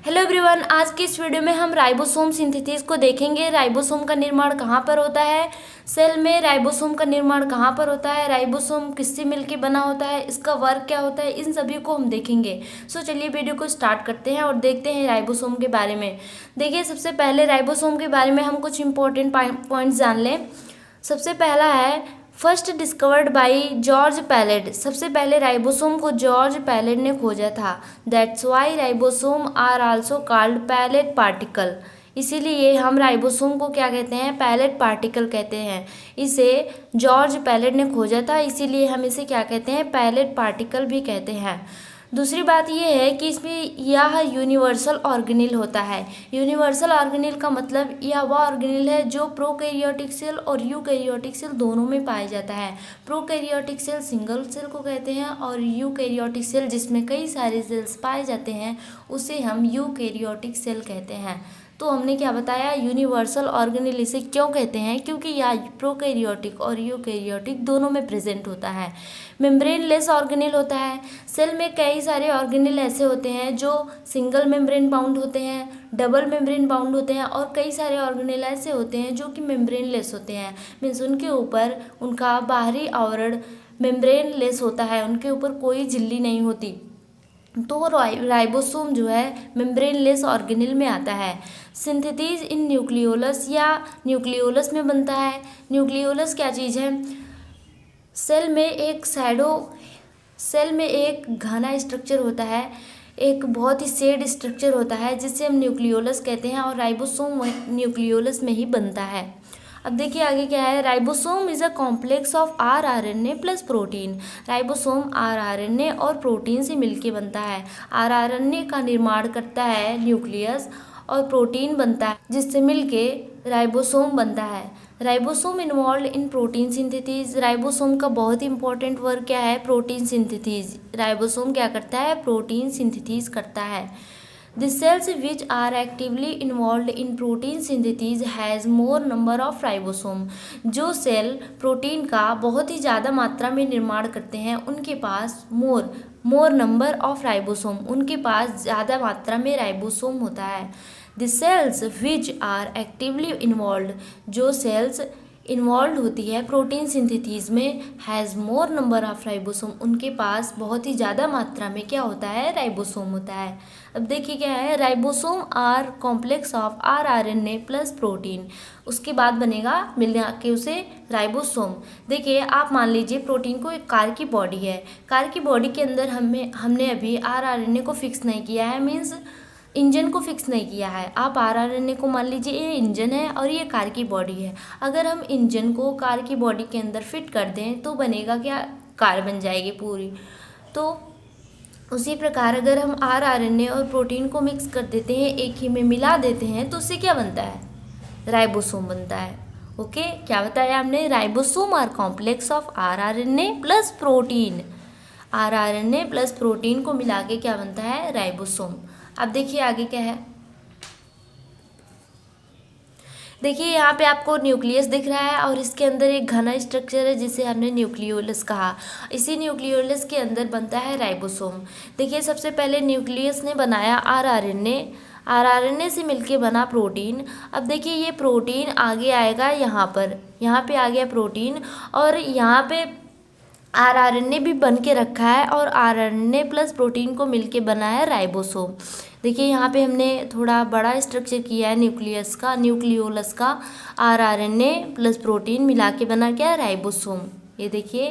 Hello everyone, आज की इस वीडियो में हम राइबोसोम सिंथेसिस को देखेंगे। राइबोसोम का निर्माण कहाँ पर होता है, सेल में राइबोसोम का निर्माण कहाँ पर होता है, राइबोसोम किससे मिलकर बना होता है, इसका वर्क क्या होता है, इन सभी को हम देखेंगे। चलिए वीडियो को स्टार्ट करते हैं और देखते हैं राइबोसोम के बारे में। देखिए, सबसे पहले राइबोसोम के बारे में हम कुछ इंपॉर्टेंट पॉइंट्स जान लें। सबसे पहला है first discovered by George Palade. सबसे पहले राइबोसोम को जॉर्ज पैलेट ने खोजा था। That's why ribosome are also called Palade particle. इसीलिए हम राइबोसोम को क्या कहते हैं, पैलेट पार्टिकल कहते हैं। इसे जॉर्ज पैलेट ने खोजा था, इसीलिए हम इसे क्या कहते हैं, पैलेट पार्टिकल भी कहते हैं। दूसरी बात यह है कि इसमें यह यूनिवर्सल ऑर्गेनिल होता है। यूनिवर्सल ऑर्गेनिल का मतलब यह वह ऑर्गेनिल है जो प्रोकैरियोटिक सेल और यूकैरियोटिक सेल दोनों में पाया जाता है। प्रोकैरियोटिक सेल सिंगल सेल को कहते हैं और यूकैरियोटिक सेल जिसमें कई सारे सेल्स पाए जाते हैं उसे हम यूकैरियोटिक सेल कहते हैं। तो हमने क्या बताया, यूनिवर्सल ऑर्गेनिल इसे क्यों कहते हैं, क्योंकि यह प्रोकैरियोटिक और यूकैरियोटिक दोनों में प्रेजेंट होता है। मेम्ब्रेन लेस ऑर्गेनिल होता है। सेल में कई सारे ऑर्गेनिल ऐसे होते हैं जो सिंगल मेम्ब्रेन बाउंड होते हैं, डबल मेम्ब्रेन बाउंड होते हैं, और कई सारे ऑर्गेनिल ऐसे होते हैं जो कि मेम्ब्रेन लेस होते हैं। मीन्स उनके ऊपर उनका बाहरी आवरण मेम्ब्रेन लेस होता है, उनके ऊपर कोई झिल्ली नहीं होती। तो राइबोसोम जो है मेम्ब्रेन लेस ऑर्गेनिल में आता है। सिंथेसिस इन न्यूक्लियोलस या न्यूक्लियोलस में बनता है। न्यूक्लियोलस क्या चीज़ है, सेल में एक घना स्ट्रक्चर होता है, एक बहुत ही सेड स्ट्रक्चर होता है जिसे हम न्यूक्लियोलस कहते हैं, और राइबोसोम न्यूक्लियोलस में ही बनता है। अब देखिए आगे क्या है, ribosome is a complex of rRNA plus protein. Ribosome rRNA और प्रोटीन से मिलके बनता है। आरआरएनए का निर्माण करता है न्यूक्लियस और प्रोटीन बनता है जिससे मिलके राइबोसोम बनता है। Ribosome involve in protein synthesis. Ribosome का बहुत ही इंपॉर्टेंट वर्क क्या है, प्रोटीन सिंथेसिस। राइबोसोम क्या करता है, प्रोटीन सिंथेसिस करता है। The cells which are actively involved in protein synthesis has more number of ribosome। जो सेल प्रोटीन का बहुत ही ज़्यादा मात्रा में निर्माण करते हैं उनके पास मोर नंबर ऑफ राइबोसोम, उनके पास ज़्यादा मात्रा में राइबोसोम होता है। The cells which are actively involved, जो सेल्स इन्वॉल्व होती है प्रोटीन सिंथेसिस में, has more number of ribosome, उनके पास बहुत ही ज़्यादा मात्रा में क्या होता है, राइबोसोम होता है। अब देखिए क्या है, ribosome are complex of rRNA plus protein. उसके बाद बनेगा मिला के उसे राइबोसोम। देखिए आप मान लीजिए प्रोटीन को एक कार की बॉडी है, कार की बॉडी के अंदर हमने अभी आरआरएनए को फिक्स नहीं किया है, मीन्स इंजन को फिक्स नहीं किया है। आप आरआरएनए को मान लीजिए ये इंजन है और ये कार की बॉडी है। अगर हम इंजन को कार की बॉडी के अंदर फिट कर दें तो बनेगा क्या, कार बन जाएगी पूरी। तो उसी प्रकार अगर हम आरआरएनए और प्रोटीन को मिक्स कर देते हैं, एक ही में मिला देते हैं, तो उससे क्या बनता है, राइबोसोम बनता है। ओके, क्या बताया हमने, ribosome are complex of rRNA plus protein. RRNA plus protein को मिला के क्या बनता है, राइबोसोम। अब देखिए आगे क्या है, देखिए यहाँ पे आपको न्यूक्लियस दिख रहा है और इसके अंदर एक घना स्ट्रक्चर है जिसे हमने न्यूक्लियोलस कहा। इसी न्यूक्लियोलस के अंदर बनता है राइबोसोम। देखिए सबसे पहले न्यूक्लियस ने बनाया आरआरएनए, आरआरएनए से मिलके बना प्रोटीन। अब देखिए ये प्रोटीन आगे आएगा यहाँ पे आ गया प्रोटीन, और यहाँ पे आरआरएनए भी बन के रखा है, और आरआरएनए प्लस प्रोटीन को मिलके बना है राइबोसोम। देखिए यहाँ पे हमने थोड़ा बड़ा स्ट्रक्चर किया है न्यूक्लियोलस का। आरआरएनए प्लस प्रोटीन मिला के बना क्या, राइबोसोम। ये देखिए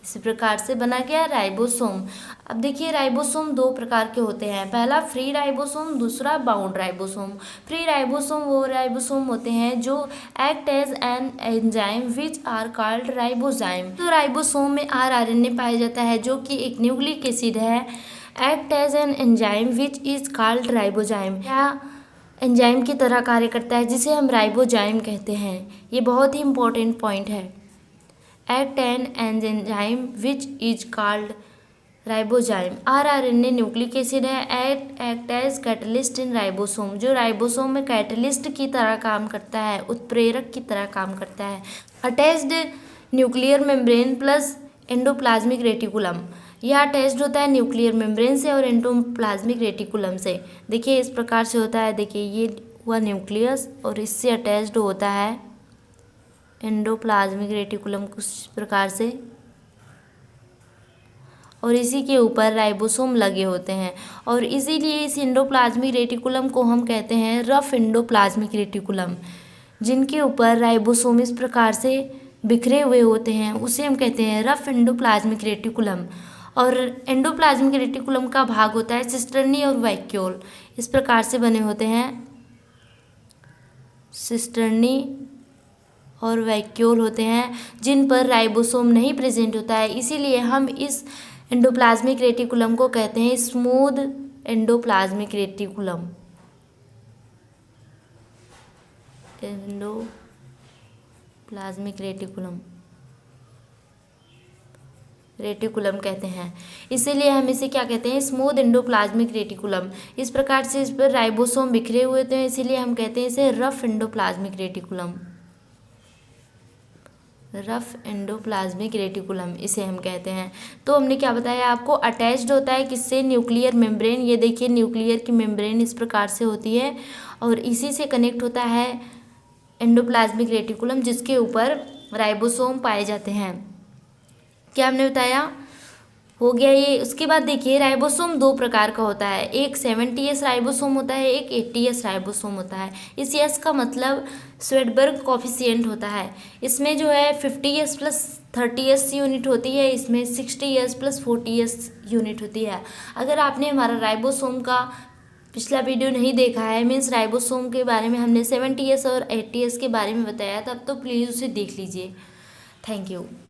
इसी प्रकार से बना गया राइबोसोम। अब देखिए राइबोसोम दो प्रकार के होते हैं, पहला फ्री राइबोसोम, दूसरा बाउंड राइबोसोम। फ्री राइबोसोम वो राइबोसोम होते हैं जो act as an enzyme which are called ribozyme. तो राइबोसोम में आरआरएनए पाया जाता है जो कि एक न्यूक्लिक एसिड है, act as an enzyme which is called ribozyme. या एंजाइम की तरह कार्य करता है जिसे हम राइबोजाइम कहते हैं। ये बहुत ही इंपॉर्टेंट पॉइंट है, act an enzyme which is called ribozyme. RRNA nucleic acid है, act as catalyst in ribosome, जो राइबोसोम में कैटलिस्ट की तरह काम करता है, उत्प्रेरक की तरह काम करता है। Attached nuclear membrane plus endoplasmic reticulum. यह अटैच्ड होता है न्यूक्लियर मेम्ब्रेन से और एंडोप्लाज्मिक रेटिकुलम से। देखिए इस प्रकार से होता है, देखिए ये हुआ न्यूक्लियस और इससे अटैच्ड होता है एंडोप्लाज्मिक रेटिकुलम कुछ प्रकार से, और इसी के ऊपर राइबोसोम लगे होते हैं और इसीलिए इस एंडोप्लाज्मिक रेटिकुलम को हम कहते हैं रफ एंडोप्लाज्मिक रेटिकुलम। जिनके ऊपर राइबोसोम इस प्रकार से बिखरे हुए होते हैं उसे हम कहते हैं रफ एंडोप्लाज्मिक रेटिकुलम। और एंडोप्लाज्मिक रेटिकुलम का भाग होता है सिस्टर्नी और वैक्यूल, इस प्रकार से बने होते हैं, सिस्टर्नी और वैक्यूल होते हैं जिन पर राइबोसोम नहीं प्रेजेंट होता है। इसीलिए हम इस एंडोप्लाज्मिक रेटिकुलम को कहते हैं smooth endoplasmic reticulum, endoplasmic reticulum कहते हैं। इसीलिए हम इसे क्या कहते हैं, स्मूथ एंडोप्लाज्मिक रेटिकुलम। इस प्रकार से इस पर राइबोसोम बिखरे हुए होते हैं, इसीलिए हम कहते हैं इसे rough endoplasmic reticulum, rough endoplasmic reticulum इसे हम कहते हैं। तो हमने क्या बताया आपको, अटैच्ड होता है किससे, न्यूक्लियर मेम्ब्रेन। ये देखिए न्यूक्लियर की मेम्ब्रेन इस प्रकार से होती है और इसी से कनेक्ट होता है एंडोप्लाज्मिक रेटिकुलम जिसके ऊपर राइबोसोम पाए जाते हैं। क्या हमने बताया, हो गया ये। उसके बाद देखिए राइबोसोम दो प्रकार का होता है, एक 70S राइबोसोम होता है, एक 80S राइबोसोम होता है। इस S का मतलब स्वेडबर्ग कॉफिशिएंट होता है। इसमें जो है 50S प्लस 30S यूनिट होती है, इसमें 60S प्लस 40S यूनिट होती है। अगर आपने हमारा राइबोसोम का पिछला वीडियो नहीं देखा है, मीन्स राइबोसोम के बारे में हमने 70S और 80S के बारे में बताया था, तो प्लीज़ उसे देख लीजिए। Thank you.